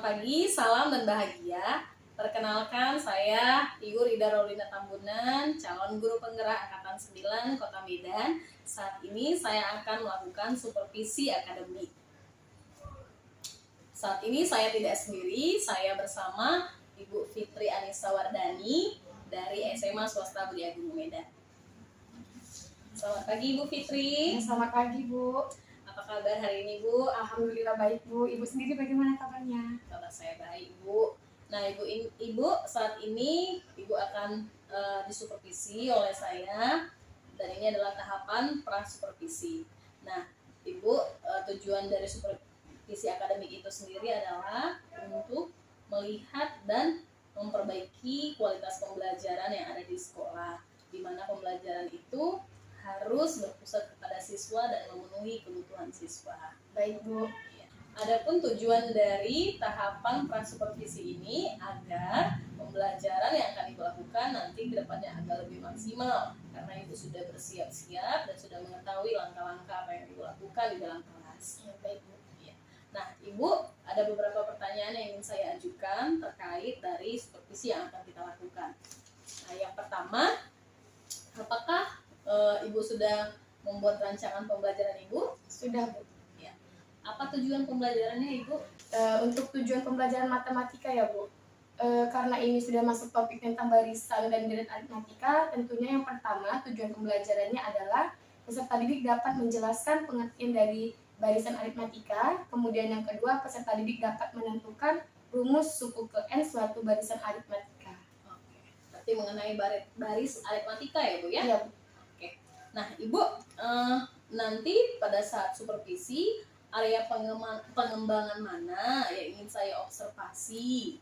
pagi, salam dan bahagia. Perkenalkan, saya Ibu Rida Rolinda Tambunan, calon guru penggerak Angkatan 9 Kota Medan. Saat ini saya akan melakukan supervisi akademik. Saat ini saya tidak sendiri, saya bersama Ibu Fitri Anissa Wardani dari SMA Swasta Budi Agung Medan. Selamat pagi Ibu Fitri. Selamat pagi Bu. Apa kabar hari ini Bu? Alhamdulillah baik Bu. Ibu sendiri bagaimana kabarnya? Kabar saya baik Bu. Nah Ibu saat ini Ibu akan disupervisi oleh saya dan ini adalah tahapan pra-supervisi. Nah Ibu, tujuan dari supervisi akademik itu sendiri adalah untuk melihat dan memperbaiki kualitas pembelajaran yang ada di sekolah, di mana pembelajaran itu harus berpusat kepada siswa dan memenuhi kebutuhan siswa. Baik Bu. Adapun tujuan dari tahapan pra-supervisi ini agar pembelajaran yang akan Ibu lakukan nanti ke depannya agak lebih maksimal, karena Ibu sudah bersiap-siap dan sudah mengetahui langkah-langkah apa yang Ibu lakukan di dalam kelas. Baik Bu. Nah Ibu, ada beberapa pertanyaan yang ingin saya ajukan terkait dari supervisi yang akan kita lakukan. Nah yang pertama, apakah Ibu sudah membuat rancangan pembelajaran Ibu? Sudah Bu. Ya. Apa tujuan pembelajarannya Ibu? Untuk tujuan pembelajaran matematika ya Bu. Karena ini sudah masuk topik tentang barisan dan deret aritmatika, tentunya yang pertama tujuan pembelajarannya adalah peserta didik dapat menjelaskan pengertian dari barisan aritmatika. Kemudian yang kedua, peserta didik dapat menentukan rumus suku ke N suatu barisan aritmatika. Oke. Berarti mengenai baris aritmatika ya Bu ya? Iya Bu. Nah, Ibu, nanti pada saat supervisi, area pengembangan mana yang ingin saya observasi?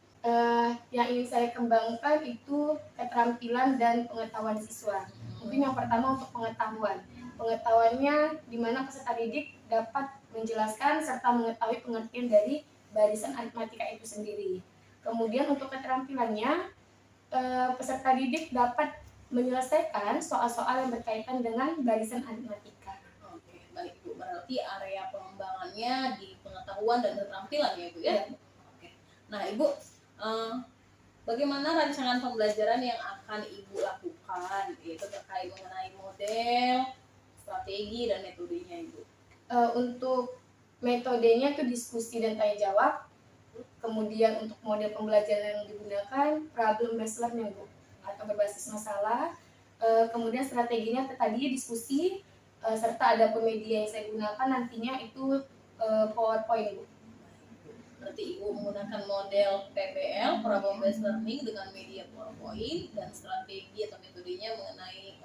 Yang ingin saya kembangkan itu keterampilan dan pengetahuan siswa. Mungkin yang pertama untuk pengetahuan. Pengetahuannya di mana peserta didik dapat menjelaskan serta mengetahui pengertian dari barisan aritmatika itu sendiri. Kemudian untuk keterampilannya, peserta didik dapat menyelesaikan soal-soal yang berkaitan dengan barisan aritmatika. Oke, baik Bu. Berarti area pengembangannya di pengetahuan dan keterampilan ya Bu ya? Ya. Oke. Nah Ibu, bagaimana rancangan pembelajaran yang akan Ibu lakukan? Yaitu terkait mengenai model, strategi, dan metodenya Ibu. Untuk metodenya itu diskusi dan tanya jawab. Kemudian untuk model pembelajaran yang digunakan problem based learning Bu, atau berbasis masalah. Kemudian strateginya tadi diskusi, serta ada media yang saya gunakan nantinya itu PowerPoint Bu. Berarti Ibu menggunakan model PBL, problem based learning, dengan media PowerPoint, dan strategi atau metodenya mengenai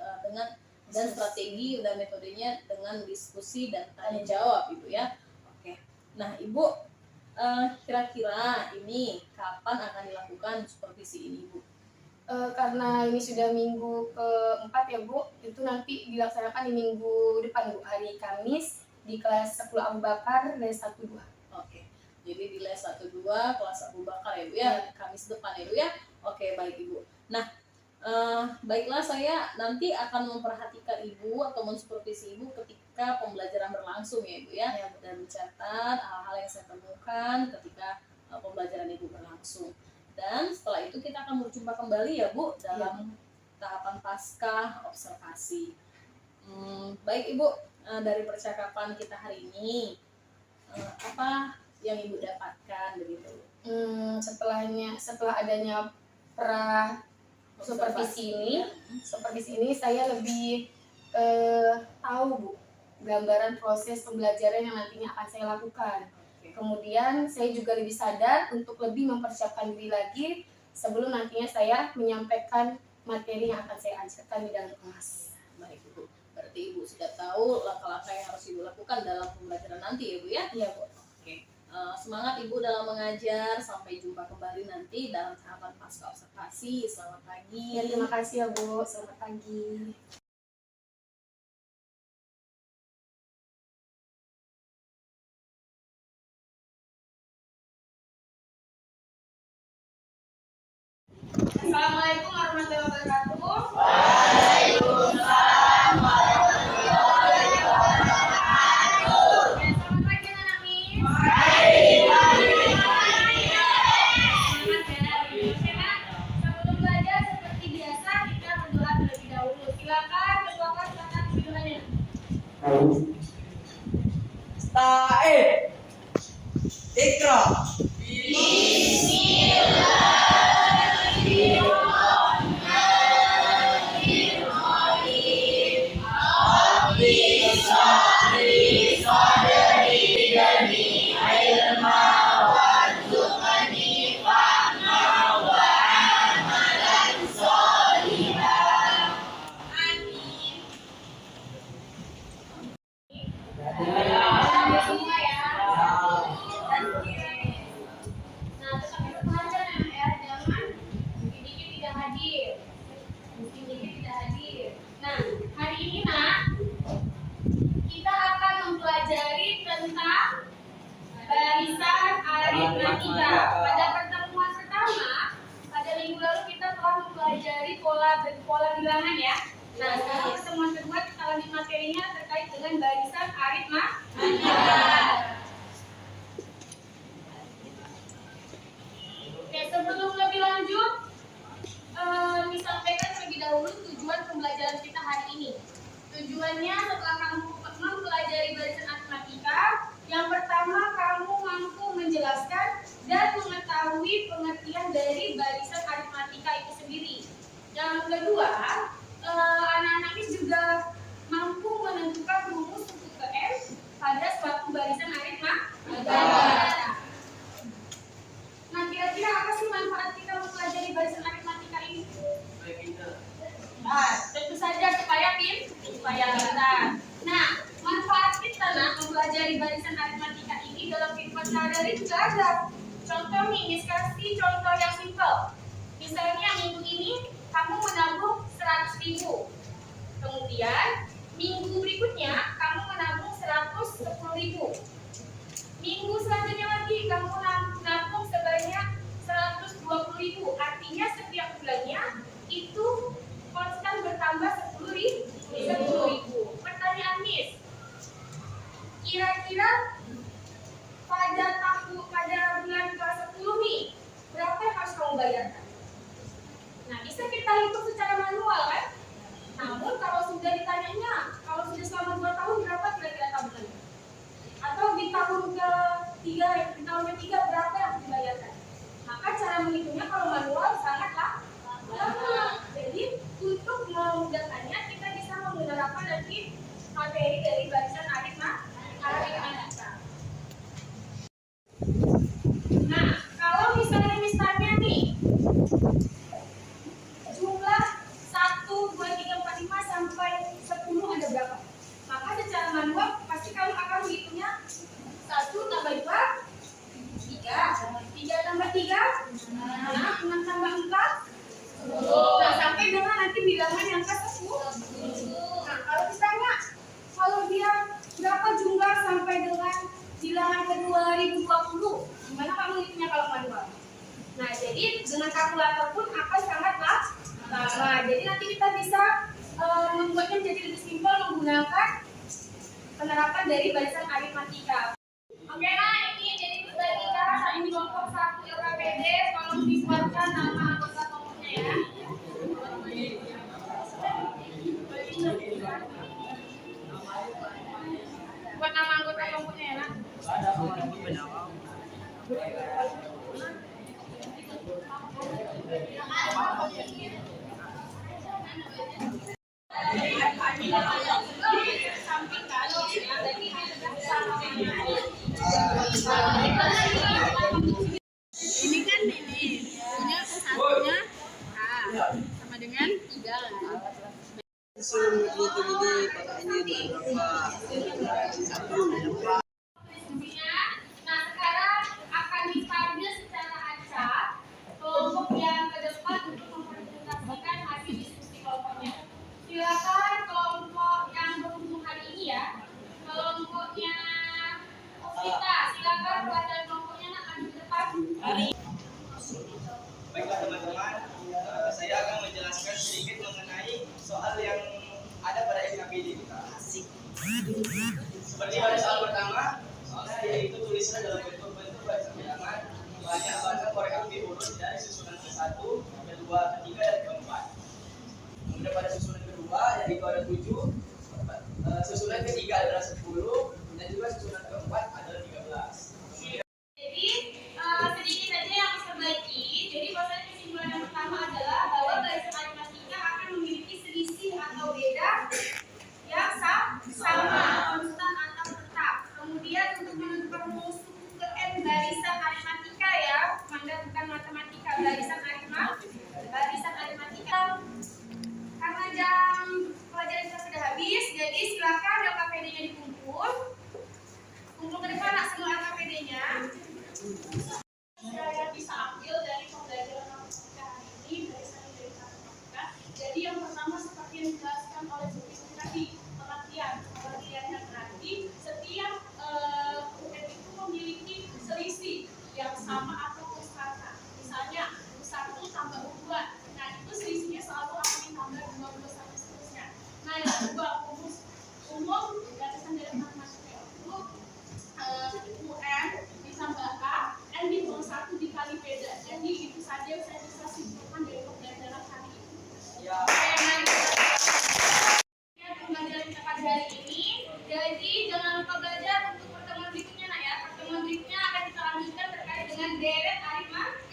dan strategi dan metodenya dengan diskusi dan tanya jawab Ibu ya. Oke. Nah Ibu, kira-kira ini kapan akan dilakukan supervisi ini Bu? Karena ini sudah minggu keempat ya Bu, itu nanti dilaksanakan di minggu depan Bu, hari Kamis di kelas 10 Abu Bakar les 1-2. Oke, jadi di les 1-2 kelas Abu Bakar ya Bu ya, Kamis depan ya Bu ya. Oke, baik Ibu. Nah, baiklah, saya nanti akan memperhatikan Ibu atau mensupervisi Ibu ketika pembelajaran berlangsung ya Ibu ya, dan mencatat hal-hal yang saya temukan ketika pembelajaran Ibu berlangsung. Dan setelah itu kita akan berjumpa kembali ya Bu dalam tahapan pasca observasi. Baik Ibu, dari percakapan kita hari ini, apa yang Ibu dapatkan begitu? Setelah adanya supervisi ini saya lebih tahu Bu gambaran proses pembelajaran yang nantinya akan saya lakukan. Kemudian saya juga lebih sadar untuk lebih mempersiapkan diri lagi sebelum nantinya saya menyampaikan materi yang akan saya ajarkan di dalam kelas. Baik Ibu, berarti Ibu sudah tahu langkah-langkah yang harus Ibu lakukan dalam pembelajaran nanti ya Bu ya? Iya Bu. Oke. Semangat Ibu dalam mengajar, sampai jumpa kembali nanti dalam tahapan pasca observasi. Selamat pagi. Ya, terima kasih ya Bu, selamat pagi. Assalamualaikum warahmatullahi wabarakatuh. Waalaikumsalam warahmatullahi wabarakatuh. Selamat pagi anak-anak. Pagi. Taib. Ikra. Semua ya. Nah, tetapi pelajaran ya, jangan dikit-dikit tidak hadir. Dikit-dikit tidak hadir. Nah, hari ini nak, kita akan mempelajari tentang barisan aritmatika. Pada pertemuan pertama, pada minggu lalu kita telah mempelajari pola bilangan ya. Nah, sekarang pertemuan kedua kita lanjut materinya terkait dengan barisan aritmatika. Oke, sebelum lebih lanjut, disampaikan terlebih dahulu tujuan pembelajaran kita hari ini. Tujuannya setelah kamu mempelajari barisan aritmatika, yang pertama kamu mampu menjelaskan dan mengetahui pengertian dari barisan aritmatika itu sendiri. Yang kedua, anak-anak ini juga mampu menentukan rumus untuk ke M pada suatu barisan aritmatika. Nah, kira-kira apa sih manfaat kita mempelajari barisan aritmatika ini? Nah, tentu saja supaya pintar. Nah, manfaat kita mempelajari barisan aritmatika ini dalam kehidupan sehari-hari juga ada. Contoh nih, Miss kasih contoh yang simpel. Misalnya minggu ini kamu menabung 100.000. Kemudian minggu berikutnya kamu menabung 110.000. Minggu selanjutnya lagi kamu nabung sebanyak 120.000. Artinya setiap bulannya itu konstan bertambah 10.000. Pertanyaan Miss, kira-kira pada bulan ke-10 nih, berapa yang harus kamu bayarkan? Nah, bisa kita hitung secara manual kan? Namun kalau sudah ditanyanya, kalau sudah selama 2 tahun berapa kira-kira tabungannya? Atau di tahun ketiga berapa yang harus dibayarkan? Maka cara menghitungnya kalau manual sangatlah lama. Jadi untuk memudahkannya kita bisa menerapkan nanti materi dari barisan aritmatika. Nah, kalau misalnya nih jumlah 1, 2, 3, 4, 5 sampai 10 ada berapa? Maka secara manual pasti kamu akan menghitungnya 1 tambah 2, 3 tambah 3, 6 tambah 4, 10. Nah, sampai dengan nanti bilangan yang ke-10. Nah, kalau ditanya kalau dia berapa jumlah sampai dengan bilangan ke 2020, gimana kamu hitungnya kalau manual? Nah, jadi dengan kalkulator pun akan sangat lama. Jadi nanti kita bisa membuatnya menjadi lebih simpel menggunakan penerapan dari barisan aritmatika. Oke, nah ini jadi berbagi cara ini kelompok 1 LKPD. Tolong dikeluarkan nama anggota kelompoknya ya. Buat nama anggota kelompoknya ya, nak. Ini kan punya satunya sama dengan 3. Nah, sekarang akan dipanggil secara acak kelompok yang ke depan untuk mempresentasikan hasil diskusi kelompoknya. Silakan kelompok yang berhubung hari ini ya. Kelompoknya kita, silakan pelajaran kelompoknya akan di depan. Baiklah teman-teman, saya akan menjelaskan sedikit mengenai soal yang ada pada SKPD kita. Asik. Seperti pada soal pertama, soalnya yaitu tulisan dalam bentuk barisan bilangan banyak bahasa korek api urut dari susunan ke-1, ke-2, ke-3, dan ke-4. Kemudian pada susunan kedua yaitu ada 7 Susunan ketiga adalah 10 dan juga susunan keempat adalah 13. Jadi sedikit saja yang harus perbaiki. Jadi bahwasanya kesimpulan yang pertama adalah bahwa barisan aritmatika akan memiliki selisih atau beda yang sama, konstan atau tetap. Kemudian untuk menentukan rumus suku ke n barisan aritmatika ya, Manda bukan matematika, barisan aritmatika. Karena jam pelajaran kita sudah habis, jadi silakan LKPD-nya dikumpul. Kumpul ke depan nak semua LKPD-nya. Saya bisa ambil dari pembelajaran matematika hari ini barisan dari matematika. Jadi yang pertama seperti yang dijelaskan oleh Bu Ibu tadi, pengertiannya berarti setiap UN itu memiliki selisih yang sama atau konstanta. Misalnya U1 tambah U2, nah itu selisihnya selalu akan ditambah 2 sampai seterusnya. Nah yang kedua rumus umum barisan dari matematika itu UN ditambah A, N ditulis 1 dikali beda. Jadi itu saja saya bisa simpulkan dari pembelajaran hari ini. Ya. Pembelajaran kita pada hari ini. Jadi jangan lupa belajar untuk pertemuan berikutnya nak ya. Pertemuan berikutnya akan kita lanjutkan terkait dengan deret aritmatika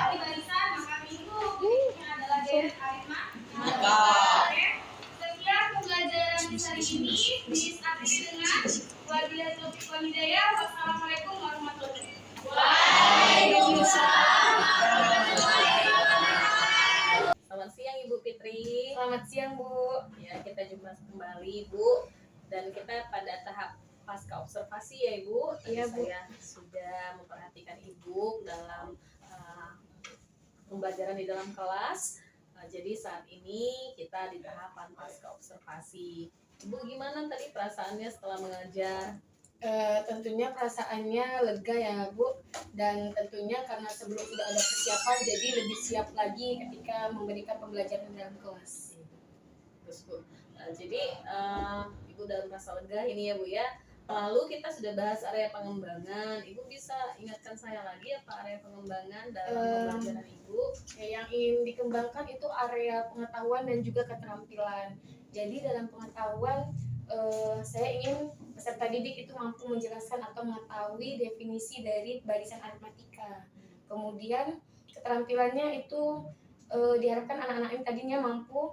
di barisan maka minggu berikutnya adalah deret aritmatika. Oke. Sekian pembelajaran di hari ini. Diakhiri dengan wabillahi taufiq wal hidayah. Wassalamualaikum warahmatullahi wabarakatuh. Selamat siang Ibu Fitri. Selamat siang Bu. Ya, kita jumpa kembali Bu, dan kita pada tahap pasca observasi ya Ibu. Tadi Iya, Bu. saya sudah memperhatikan Ibu dalam pembelajaran di dalam kelas. Jadi saat ini kita di tahapan pasca observasi. Ibu gimana tadi perasaannya setelah mengajar? Tentunya perasaannya lega ya Bu, dan tentunya karena sebelum sudah ada persiapan jadi lebih siap lagi ketika memberikan pembelajaran dalam kelas. Terus Bu, jadi Ibu udah merasa lega ini ya Bu ya. Lalu kita sudah bahas area pengembangan. Ibu bisa ingatkan saya lagi apa area pengembangan dalam pembelajaran Ibu? Yang ingin dikembangkan itu area pengetahuan dan juga keterampilan. Jadi dalam pengetahuan saya ingin peserta didik itu mampu menjelaskan atau mengetahui definisi dari barisan aritmatika. Kemudian keterampilannya itu diharapkan anak-anak ini tadinya mampu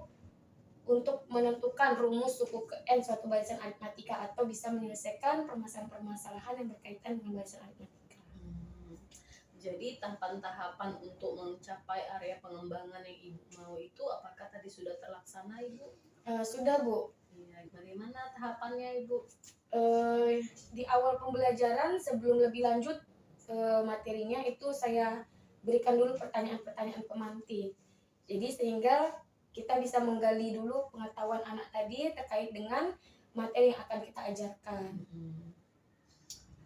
untuk menentukan rumus suku ke n suatu barisan aritmatika atau bisa menyelesaikan permasalahan-permasalahan yang berkaitan dengan barisan aritmatika. Jadi tahapan-tahapan untuk mencapai area pengembangan yang Ibu mau itu apakah tadi sudah terlaksana Ibu? Sudah Bu. Ya, bagaimana tahapannya Ibu? Di awal pembelajaran sebelum lebih lanjut materinya itu saya berikan dulu pertanyaan-pertanyaan pemantik. Jadi sehingga kita bisa menggali dulu pengetahuan anak tadi terkait dengan materi yang akan kita ajarkan.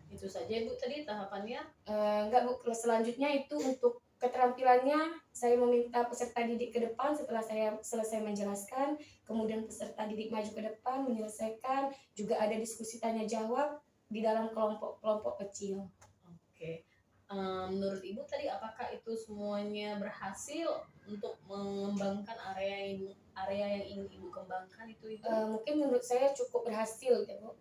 Itu saja Bu tadi tahapannya? Enggak Bu, selanjutnya itu untuk keterampilannya saya meminta peserta didik ke depan setelah saya selesai menjelaskan, kemudian peserta didik maju ke depan menyelesaikan, juga ada diskusi tanya jawab di dalam kelompok-kelompok kecil. Oke. Menurut Ibu tadi apakah itu semuanya berhasil untuk mengembangkan area yang ingin Ibu kembangkan itu Ibu? Mungkin menurut saya cukup berhasil ya Bu.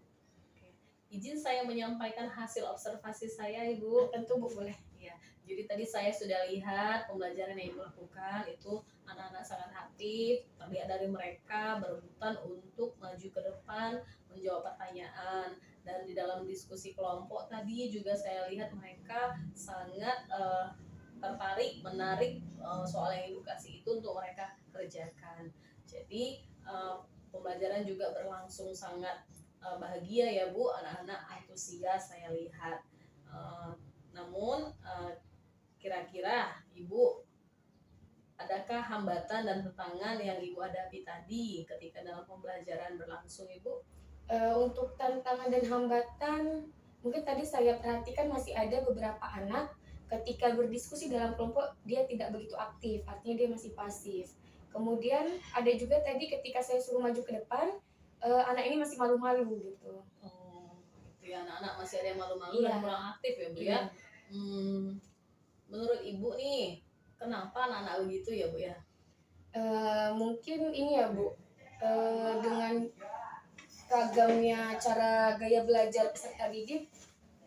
Izin saya menyampaikan hasil observasi saya Ibu. Tentu Bu, boleh. Ya, jadi tadi saya sudah lihat pembelajaran yang Ibu lakukan itu anak-anak sangat aktif, terlihat dari mereka berebutan untuk maju ke depan menjawab pertanyaan, dan di dalam diskusi kelompok tadi juga saya lihat mereka sangat tertarik, menarik soal yang Ibu kasih itu untuk mereka kerjakan. Jadi pembelajaran juga berlangsung sangat bahagia ya Bu, anak-anak antusias saya lihat. Namun kira-kira Ibu adakah hambatan dan tantangan yang Ibu hadapi tadi ketika dalam pembelajaran berlangsung Ibu? Untuk tantangan dan hambatan mungkin tadi saya perhatikan masih ada beberapa anak ketika berdiskusi dalam kelompok dia tidak begitu aktif, artinya dia masih pasif. Kemudian ada juga tadi ketika saya suruh maju ke depan, anak ini masih malu-malu gitu. Oh, gitu ya, anak-anak masih ada yang malu-malu Iya. dan kurang aktif ya Bu ya. Menurut Ibu nih, kenapa anak-anak begitu ya Bu ya? Mungkin ini ya Bu, dengan ragamnya cara gaya belajar peserta didik,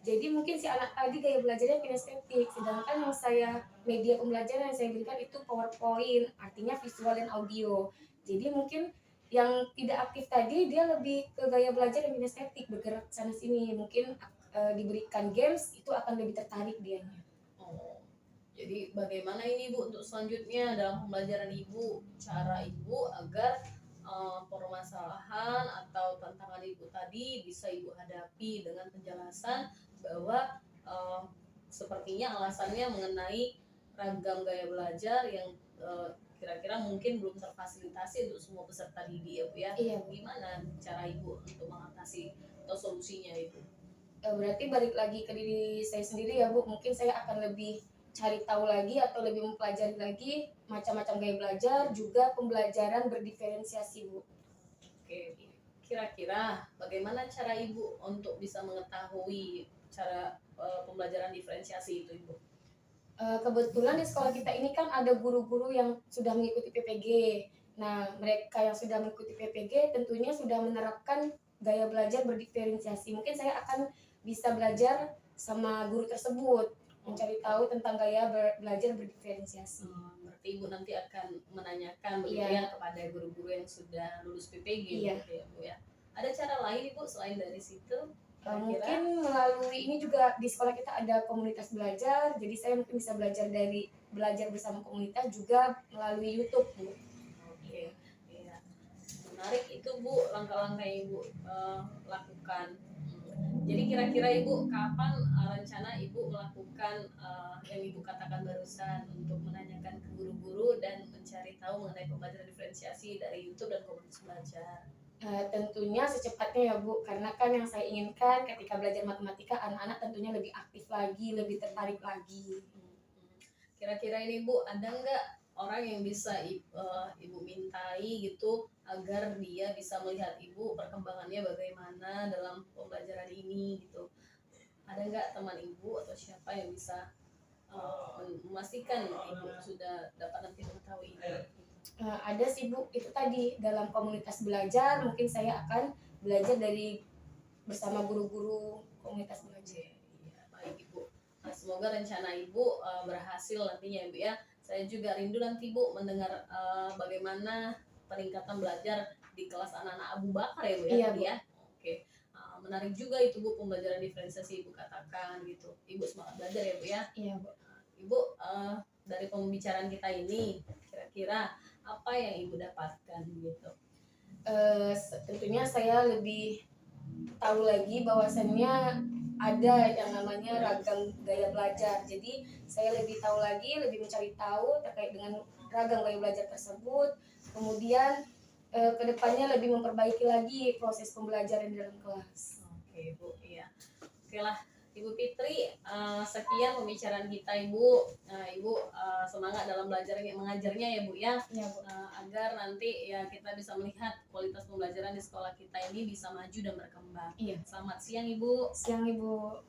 jadi mungkin si anak tadi gaya belajarnya kinestetik, sedangkan yang media pembelajaran yang saya berikan itu PowerPoint, artinya visual dan audio. Jadi mungkin yang tidak aktif tadi dia lebih ke gaya belajar yang kinestetik, bergerak sana sini. Mungkin diberikan games itu akan lebih tertarik dianya. Oh, jadi bagaimana ini Bu untuk selanjutnya dalam pembelajaran Ibu, cara Ibu agar permasalahan atau tantangan Ibu tadi bisa Ibu hadapi dengan penjelasan bahwa sepertinya alasannya mengenai ragam gaya belajar yang kira-kira mungkin belum terfasilitasi untuk semua peserta didik ya Bu ya. Iya, Bu. Gimana cara Ibu untuk mengatasi atau solusinya Ibu? Berarti balik lagi ke diri saya sendiri ya Bu, mungkin saya akan lebih cari tahu lagi atau lebih mempelajari lagi macam-macam gaya belajar, juga pembelajaran berdiferensiasi Bu. Oke, kira-kira bagaimana cara Ibu untuk bisa mengetahui cara pembelajaran diferensiasi itu Ibu? Kebetulan di sekolah kita ini kan ada guru-guru yang sudah mengikuti PPG. Nah, mereka yang sudah mengikuti PPG tentunya sudah menerapkan gaya belajar berdiferensiasi. Mungkin saya akan bisa belajar sama guru tersebut, mencari tahu tentang gaya belajar berdiferensiasi. Berarti Ibu nanti akan menanyakan begitu Iya. ya kepada guru-guru yang sudah lulus PPG Iya. gitu ya Bu ya. Ada cara lain Ibu selain dari situ? Kira-kira? Mungkin melalui ini juga di sekolah kita ada komunitas belajar, jadi saya mungkin bisa belajar bersama komunitas juga melalui YouTube Bu. Oke, iya. Menarik itu Bu langkah-langkah yang Ibu lakukan. Jadi kira-kira Ibu kapan rencana Ibu melakukan yang Ibu katakan barusan untuk menanyakan ke guru-guru dan mencari tahu mengenai pembelajaran diferensiasi dari YouTube dan komunitas belajar? Tentunya secepatnya ya Bu, karena kan yang saya inginkan ketika belajar matematika anak-anak tentunya lebih aktif lagi, lebih tertarik lagi. Kira-kira ini Bu, ada nggak orang yang bisa Ibu mintai gitu agar dia bisa melihat Ibu perkembangannya bagaimana dalam pembelajaran ini gitu? Ada nggak teman Ibu atau siapa yang bisa memastikan Ibu sudah dapat nanti mengetahui ini? Ada sih Bu, itu tadi dalam komunitas belajar mungkin saya akan belajar bersama guru-guru komunitas belajar. Iya, baik Ibu. Nah, semoga rencana Ibu berhasil nantinya Ibu ya. Saya juga rindu nanti Bu mendengar bagaimana peningkatan belajar di kelas anak-anak Abu Bakar ya Bu ya. Iya, tadi Bu. ya. Oke. Menarik juga itu Bu pembelajaran diferensiasi Ibu katakan gitu. Ibu semangat belajar ya Bu ya. Iya Bu. Ibu dari pembicaraan kita ini kira-kira apa yang Ibu dapatkan gitu? Tentunya saya lebih tahu lagi bahwasannya ada yang namanya ragam gaya belajar. Jadi saya lebih tahu lagi, lebih mencari tahu terkait dengan ragam gaya belajar tersebut. Kemudian kedepannya lebih memperbaiki lagi proses pembelajaran di dalam kelas. Oke Bu, iya. Oke lah Ibu Fitri, sekian pembicaraan kita Ibu. Ibu semangat dalam belajarnya, mengajarnya ya Bu ya. Iya Bu. Agar nanti ya kita bisa melihat kualitas pembelajaran di sekolah kita ini bisa maju dan berkembang. Iya. Selamat siang Ibu. Siang Ibu.